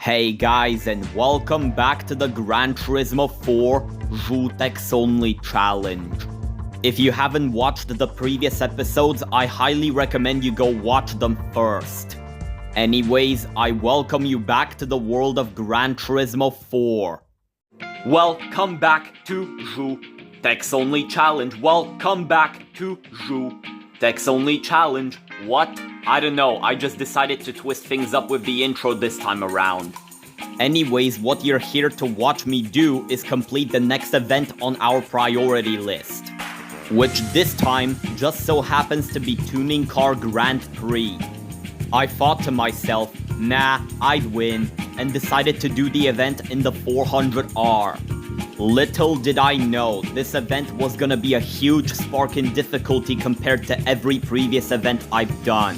Hey guys, and welcome back to the Gran Turismo 4 Żółteks only challenge. If you haven't watched the previous episodes, I highly recommend you go watch them first. Anyways, I welcome you back to the world of Gran Turismo 4. Welcome back to Żółteks only challenge. Welcome back to Żółteks only challenge. What? I don't know, I just decided to twist things up with the intro this time around. Anyways, what you're here to watch me do is complete the next event on our priority list, which this time just so happens to be Tuning Car Grand Prix. I thought to myself, nah, I'd win, and decided to do the event in the 400R. Little did I know, this event was gonna be a huge spark in difficulty compared to every previous event I've done.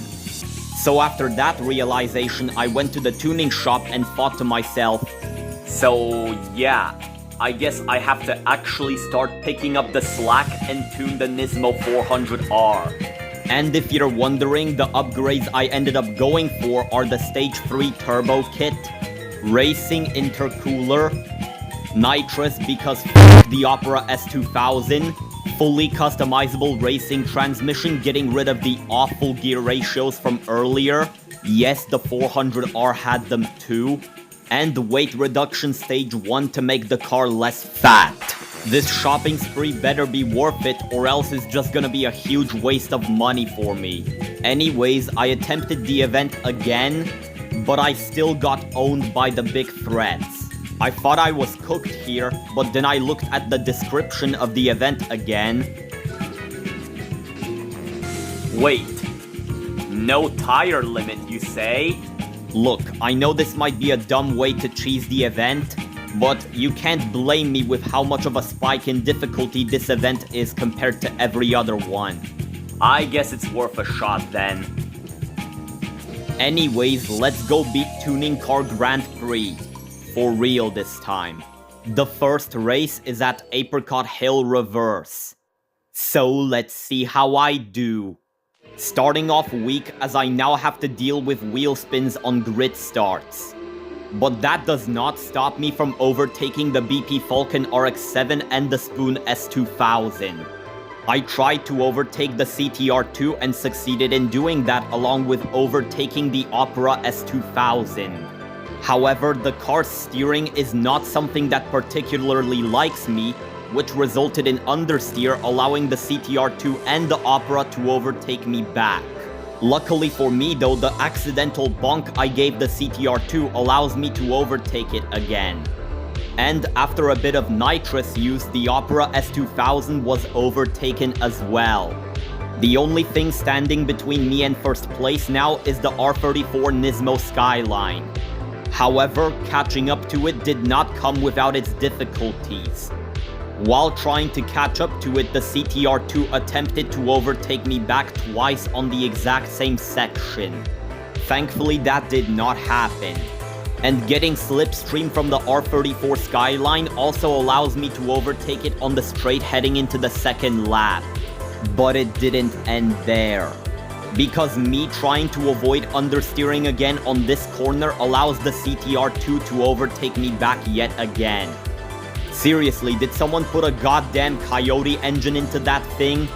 So after that realization, I went to the tuning shop and thought to myself, so yeah, I guess I have to actually start picking up the slack and tune the Nismo 400R. And if you're wondering, the upgrades I ended up going for are the Stage 3 Turbo Kit, Racing Intercooler, Nitrous because f*** the Opera S2000, fully customizable racing transmission getting rid of the awful gear ratios from earlier, yes the 400R had them too, and the weight reduction stage 1 to make the car less fat. This shopping spree better be worth it or else it's just gonna be a huge waste of money for me. Anyways, I attempted the event again, but I still got owned by the big threats. I thought I was cooked here, but then I looked at the description of the event again. Wait, no tire limit, you say? Look, I know this might be a dumb way to cheese the event, but you can't blame me with how much of a spike in difficulty this event is compared to every other one. I guess it's worth a shot then. Anyways, let's go beat Tuning Car Grand Prix. For real this time. The first race is at Apricot Hill Reverse. So let's see how I do. Starting off weak as I now have to deal with wheel spins on grid starts. But that does not stop me from overtaking the BP Falcon RX-7 and the Spoon S2000. I tried to overtake the CTR2 and succeeded in doing that along with overtaking the Opera S2000. However, the car's steering is not something that particularly likes me, which resulted in understeer allowing the CTR2 and the Opera to overtake me back. Luckily for me though, the accidental bonk I gave the CTR2 allows me to overtake it again. And after a bit of nitrous use, the Opera S2000 was overtaken as well. The only thing standing between me and first place now is the R34 Nismo Skyline. However, catching up to it did not come without its difficulties. While trying to catch up to it, the CTR2 attempted to overtake me back twice on the exact same section. Thankfully, that did not happen. And getting slipstream from the R34 Skyline also allows me to overtake it on the straight heading into the second lap. But it didn't end there, because me trying to avoid understeering again on this corner allows the CTR2 to overtake me back yet again. Seriously, did someone put a goddamn Coyote engine into that thing?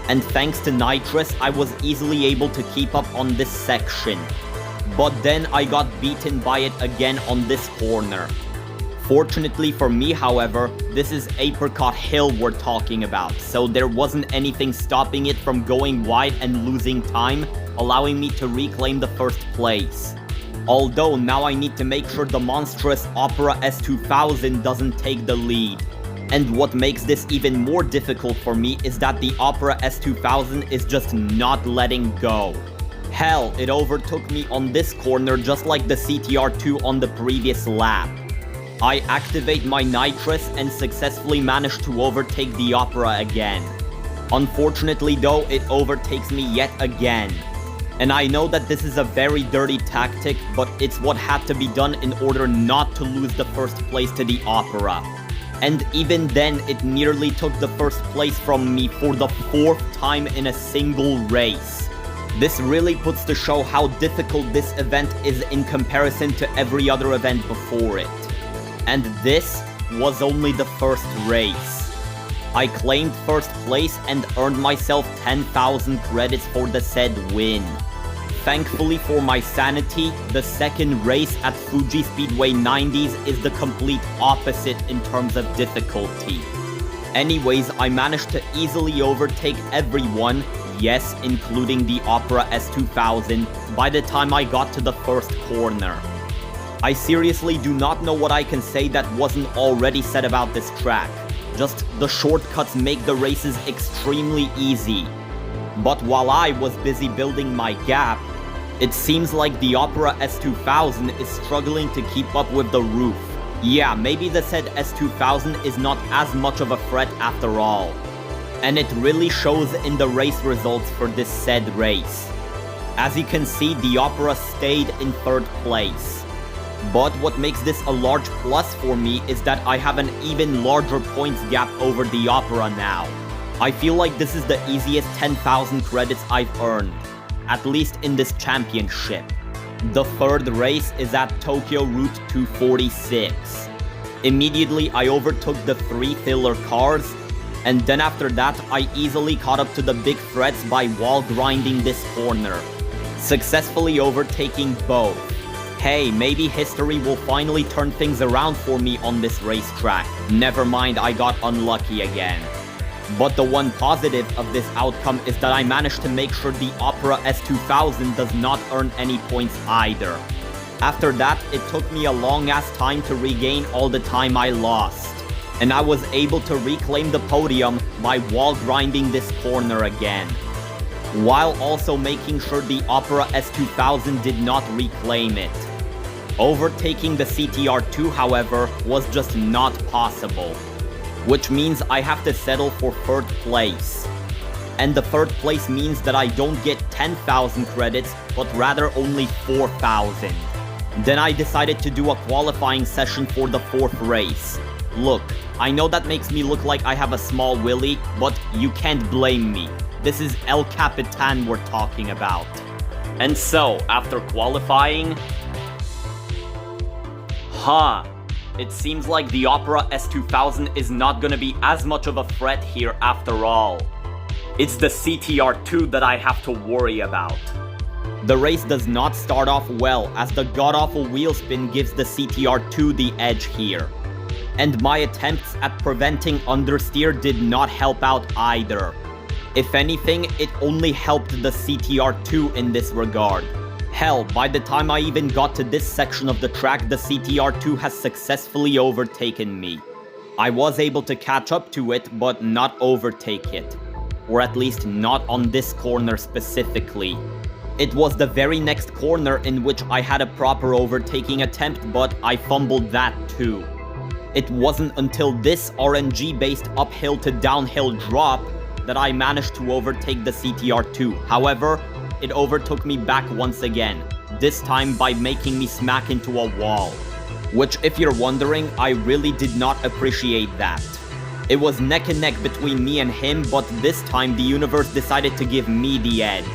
And thanks to nitrous, I was easily able to keep up on this section. But then I got beaten by it again on this corner. Fortunately for me, however, this is Apricot Hill we're talking about, so there wasn't anything stopping it from going wide and losing time, allowing me to reclaim the first place. Although now I need to make sure the monstrous Opera S2000 doesn't take the lead. And what makes this even more difficult for me is that the Opera S2000 is just not letting go. Hell, it overtook me on this corner just like the CTR2 on the previous lap. I activate my nitrous and successfully manage to overtake the Opera again. Unfortunately though, it overtakes me yet again. And I know that this is a very dirty tactic, but it's what had to be done in order not to lose the first place to the Opera. And even then, it nearly took the first place from me for the 4th time in a single race. This really puts to show how difficult this event is in comparison to every other event before it. And this was only the first race. I claimed first place and earned myself 10,000 credits for the said win. Thankfully for my sanity, the second race at Fuji Speedway 90s is the complete opposite in terms of difficulty. Anyways, I managed to easily overtake everyone, yes, including the Opera S2000, by the time I got to the first corner. I seriously do not know what I can say that wasn't already said about this track. Just the shortcuts make the races extremely easy. But while I was busy building my gap, it seems like the Opera S2000 is struggling to keep up with the roof. Yeah, maybe the said S2000 is not as much of a threat after all. And it really shows in the race results for this said race. As you can see, the Opera stayed in third place. But what makes this a large plus for me is that I have an even larger points gap over the Opera now. I feel like this is the easiest 10,000 credits I've earned, at least in this championship. The third race is at Tokyo Route 246. Immediately I overtook the 3 filler cars, and then after that I easily caught up to the big threats by wall grinding this corner, successfully overtaking both. Hey, maybe history will finally turn things around for me on this racetrack. Never mind, I got unlucky again. But the one positive of this outcome is that I managed to make sure the Opera S2000 does not earn any points either. After that, it took me a long ass time to regain all the time I lost. And I was able to reclaim the podium by wall grinding this corner again, while also making sure the Opera S2000 did not reclaim it. Overtaking the CTR2, however, was just not possible, which means I have to settle for third place. And the third place means that I don't get 10,000 credits, but rather only 4,000. Then I decided to do a qualifying session for the fourth race. Look, I know that makes me look like I have a small willy, but you can't blame me. This is El Capitan we're talking about. And so, after qualifying... it seems like the Opera S2000 is not gonna be as much of a threat here after all. It's the CTR2 that I have to worry about. The race does not start off well, as the god-awful wheel spin gives the CTR2 the edge here. And my attempts at preventing understeer did not help out either. If anything, it only helped the CTR2 in this regard. Hell, by the time I even got to this section of the track, the CTR2 has successfully overtaken me. I was able to catch up to it, but not overtake it. Or at least not on this corner specifically. It was the very next corner in which I had a proper overtaking attempt, but I fumbled that too. It wasn't until this RNG-based uphill to downhill drop that I managed to overtake the CTR2. However, it overtook me back once again, this time by making me smack into a wall. Which, if you're wondering, I really did not appreciate that. It was neck and neck between me and him, but this time the universe decided to give me the edge.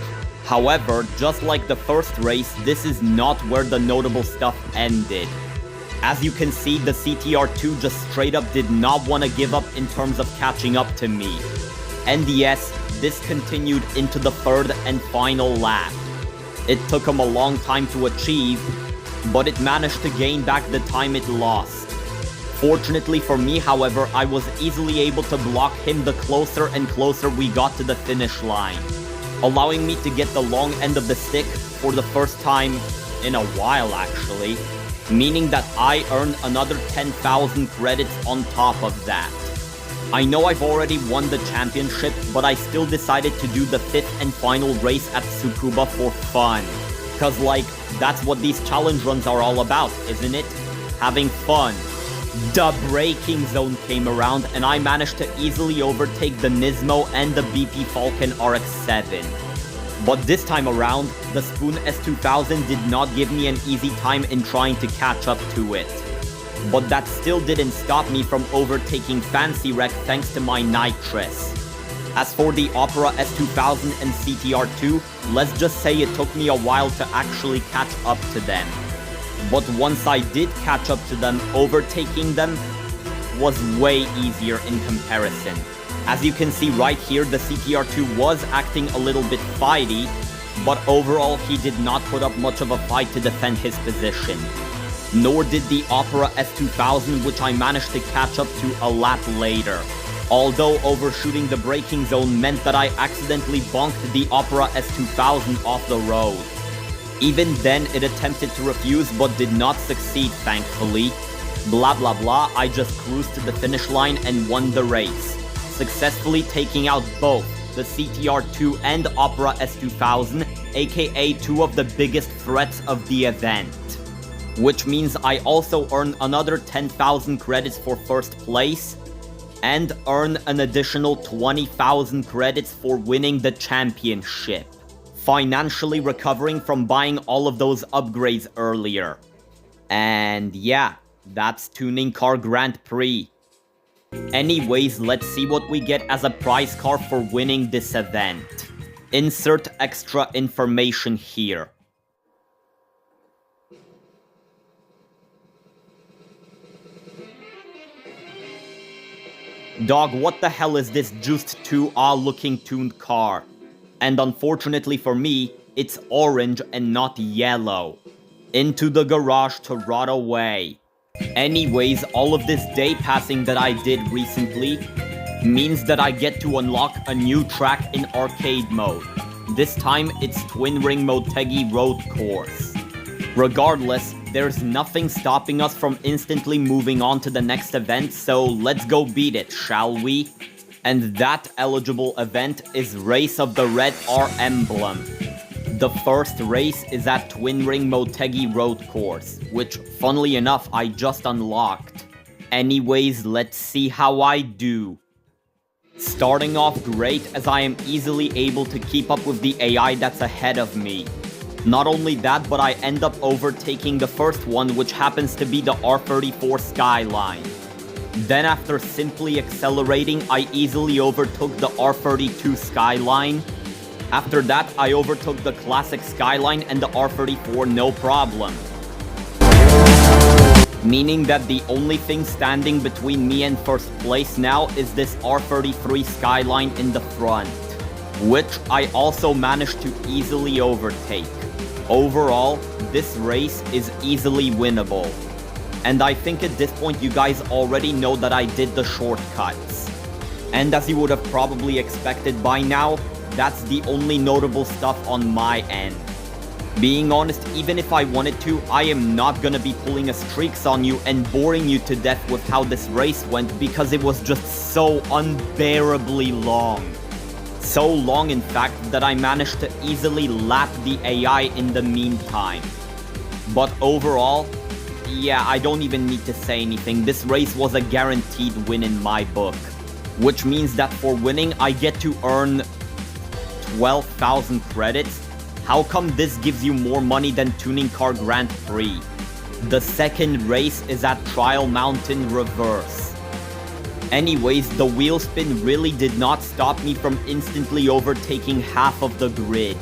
However, just like the first race, this is not where the notable stuff ended. As you can see, the CTR2 just straight up did not want to give up in terms of catching up to me. And yes, this continued into the third and final lap. It took him a long time to achieve, but it managed to gain back the time it lost. Fortunately for me, however, I was easily able to block him the closer and closer we got to the finish line, allowing me to get the long end of the stick for the first time in a while actually, meaning that I earned another 10,000 credits on top of that. I know I've already won the championship, but I still decided to do the fifth and final race at Tsukuba for fun. Cause like, that's what these challenge runs are all about, isn't it? Having fun. The braking zone came around and I managed to easily overtake the Nismo and the BP Falcon RX-7. But this time around, the Spoon S2000 did not give me an easy time in trying to catch up to it. But that still didn't stop me from overtaking Fancy Wreck thanks to my nitrous. As for the Opera S2000 and CTR2, Let's just say it took me a while to actually catch up to them. But once I did catch up to them, overtaking them was way easier in comparison. As you can see right here, the CTR2 was acting a little bit fighty, but overall he did not put up much of a fight to defend his position. Nor did the Opera S2000, which I managed to catch up to a lap later. Although overshooting the braking zone meant that I accidentally bonked the Opera S2000 off the road. Even then, it attempted to refuse but did not succeed, thankfully. Blah blah blah, I just cruised to the finish line and won the race, successfully taking out both the CTR2 and Opera S2000, aka two of the biggest threats of the event. Which means I also earn another 10,000 credits for first place, and earn an additional 20,000 credits for winning the championship, financially recovering from buying all of those upgrades earlier. And yeah, that's Tuning Car Grand Prix. Anyways, let's see what we get as a prize car for winning this event. Insert extra information here. Dog, what the hell is this Juiced 2A looking tuned car? And unfortunately for me, it's orange and not yellow. Into the garage to rot away. Anyways, all of this day passing that I did recently means that I get to unlock a new track in arcade mode. This time, it's Twin Ring Motegi Road Course. Regardless, there's nothing stopping us from instantly moving on to the next event, so let's go beat it, shall we? And that eligible event is Race of the Red R Emblem. The first race is at Twin Ring Motegi Road Course, which, funnily enough, I just unlocked. Anyways, let's see how I do. Starting off great, as I am easily able to keep up with the AI that's ahead of me. Not only that, but I end up overtaking the first one, which happens to be the R34 Skyline. Then after simply accelerating, I easily overtook the R32 Skyline. After that, I overtook the classic Skyline and the R34 no problem. Meaning that the only thing standing between me and first place now is this R33 Skyline in the front, which I also managed to easily overtake. Overall, this race is easily winnable. And I think at this point you guys already know that I did the shortcuts. And as you would have probably expected by now, that's the only notable stuff on my end. Being honest, even if I wanted to, I am not gonna be pulling a streaks on you and boring you to death with how this race went, because it was just so unbearably long. So long, in fact, that I managed to easily lap the AI in the meantime. But overall, yeah, I don't even need to say anything. This race was a guaranteed win in my book. Which means that for winning, I get to earn 12,000 credits. How come this gives you more money than Tuning Car Grand Prix? The second race is at Trial Mountain Reverse. Anyways, the wheel spin really did not stop me from instantly overtaking half of the grid,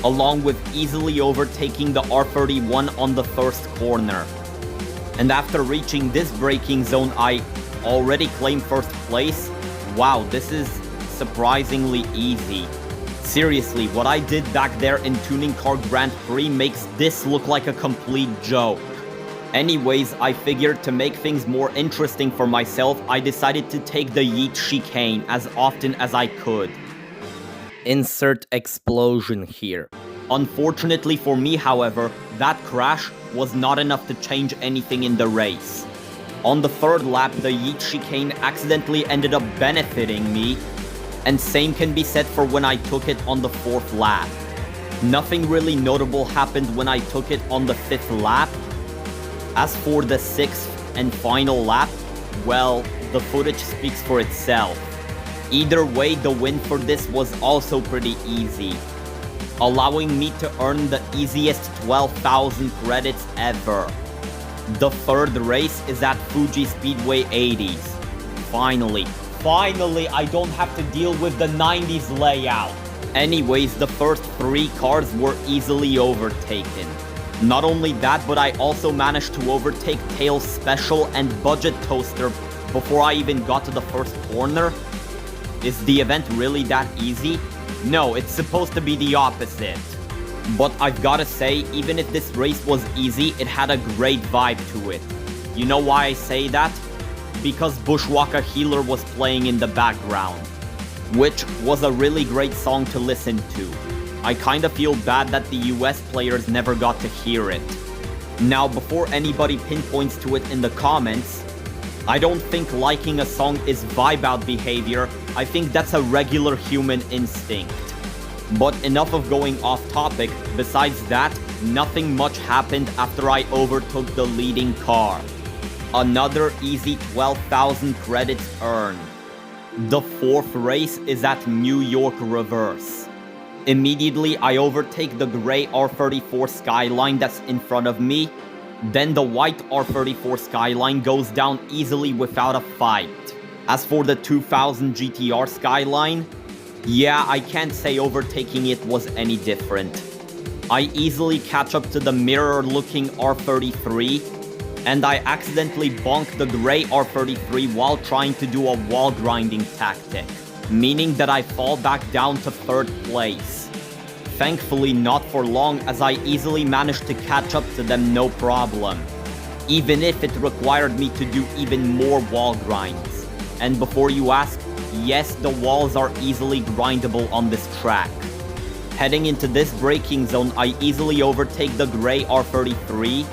along with easily overtaking the R31 on the first corner. And after reaching this braking zone, I already claimed first place. Wow, this is surprisingly easy. Seriously, what I did back there in Tuning Car Grand Prix makes this look like a complete joke. Anyways, I figured to make things more interesting for myself, I decided to take the Yeet chicane as often as I could. Insert explosion here. Unfortunately for me, however, that crash was not enough to change anything in the race. On the third lap, the Yeet chicane accidentally ended up benefiting me, and same can be said for when I took it on the fourth lap. Nothing really notable happened when I took it on the fifth lap. As for the sixth and final lap, well, the footage speaks for itself. Either way, the win for this was also pretty easy, allowing me to earn the easiest 12,000 credits ever. The third race is at Fuji Speedway 80s. Finally, I don't have to deal with the 90s layout. Anyways, the first 3 cars were easily overtaken. Not only that, but I also managed to overtake Tails Special and Budget Toaster before I even got to the first corner. Is the event really that easy? No, it's supposed to be the opposite. But I've gotta say, even if this race was easy, it had a great vibe to it. You know why I say that? Because Bushwalker Healer was playing in the background, which was a really great song to listen to. I kinda feel bad that the US players never got to hear it. Now, before anybody pinpoints to it in the comments, I don't think liking a song is vibe out behavior. I think that's a regular human instinct. But enough of going off topic. Besides that, nothing much happened after I overtook the leading car. Another easy 12,000 credits earned. The 4th race is at New York Reverse. Immediately, I overtake the gray R34 Skyline that's in front of me. Then the white R34 Skyline goes down easily without a fight. As for the 2000 GTR Skyline, yeah, I can't say overtaking it was any different. I easily catch up to the mirror-looking R33, and I accidentally bonk the gray R33 while trying to do a wall grinding tactic, meaning that I fall back down to 3rd place. Thankfully not for long, as I easily managed to catch up to them no problem, even if it required me to do even more wall grinds. And before you ask, yes, the walls are easily grindable on this track. Heading into this braking zone, I easily overtake the gray R33,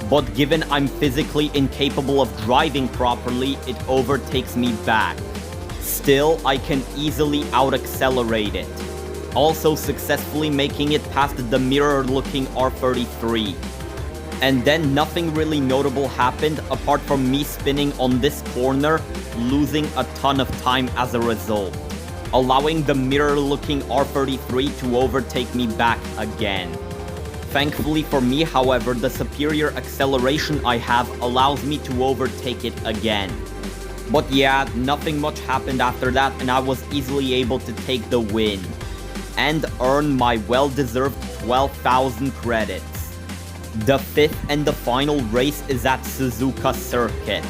but given I'm physically incapable of driving properly, it overtakes me back. Still, I can easily out-accelerate it, also successfully making it past the mirror-looking R33. And then nothing really notable happened apart from me spinning on this corner, losing a ton of time as a result, allowing the mirror-looking R33 to overtake me back again. Thankfully for me, however, the superior acceleration I have allows me to overtake it again. But yeah, nothing much happened after that, and I was easily able to take the win and earn my well-deserved 12,000 credits. The 5th and the final race is at Suzuka Circuit.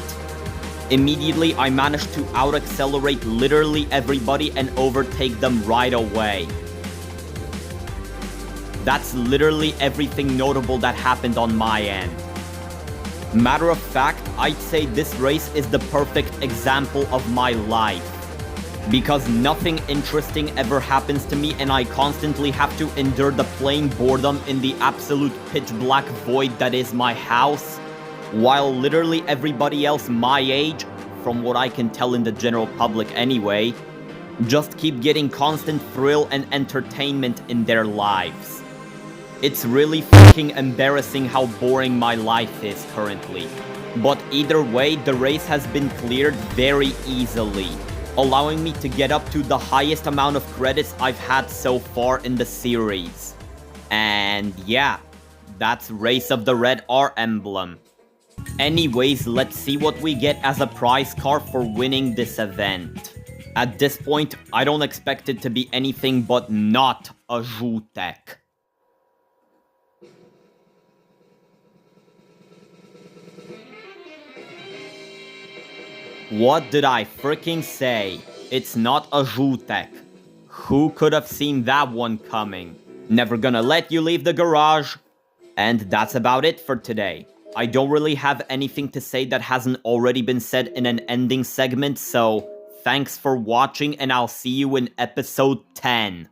Immediately, I managed to out-accelerate literally everybody and overtake them right away. That's literally everything notable that happened on my end. Matter of fact, I'd say this race is the perfect example of my life, because nothing interesting ever happens to me and I constantly have to endure the plain boredom in the absolute pitch black void that is my house, while literally everybody else my age, from what I can tell in the general public anyway, just keep getting constant thrill and entertainment in their lives. It's really fucking embarrassing how boring my life is currently. But either way, the race has been cleared very easily, allowing me to get up to the highest amount of credits I've had so far in the series. And yeah, that's Race of the Red R emblem. Anyways, let's see what we get as a prize car for winning this event. At this point, I don't expect it to be anything but not a Żółtek. What did I freaking say? It's not a Żółtek. Who could have seen that one coming? Never gonna let you leave the garage. And that's about it for today. I don't really have anything to say that hasn't already been said in an ending segment, so thanks for watching and I'll see you in episode 10.